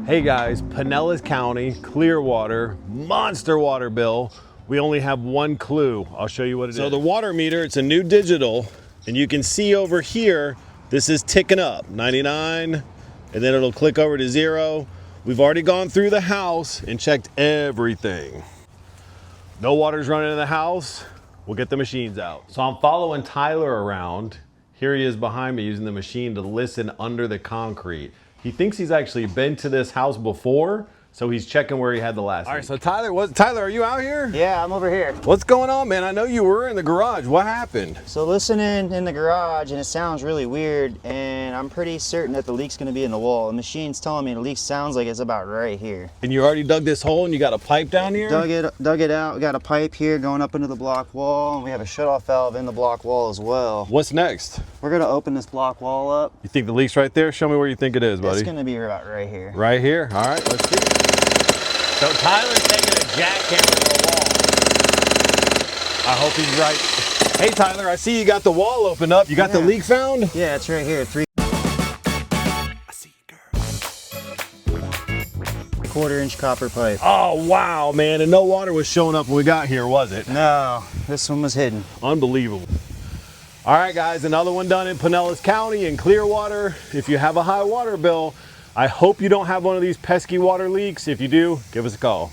Hey guys, Pinellas County, Clearwater, monster water bill. We only have one clue. I'll show you what it is. So the water meter, it's a new digital, and you can see over here, this is ticking up, 99, and then it'll click over to 0. We've already gone through the house and checked everything. No water's running in the house. We'll get the machines out. So I'm following Tyler around. Here he is behind me using the machine to listen under the concrete. He thinks he's actually been to this house before, so he's checking where he had the last. All right, so Tyler, are you out here? Yeah, I'm over here. What's going on, man? I know you were in the garage. What happened? So listening in the garage, and it sounds really weird, and I'm pretty certain that the leak's gonna be in the wall. The machine's telling me the leak sounds like it's about right here. And you already dug this hole and you got a pipe down here? Dug it out. We got a pipe here going up into the block wall, and we have a shutoff valve in the block wall as well. What's next? We're gonna open this block wall up. You think the leak's right there? Show me where you think it is, buddy. It's gonna be about right here. Right here? All right, let's see. So Tyler's taking a jackhammer to the wall. I hope he's right. Hey Tyler, I see you got the wall open up. You got the leak found? Yeah, it's right here. I see you, girl. 1/4-inch copper pipe. Oh wow, man, and no water was showing up when we got here, was it? No, this one was hidden. Unbelievable. All right guys, another one done in Pinellas County in Clearwater. If you have a high water bill, I hope you don't have one of these pesky water leaks. If you do, give us a call.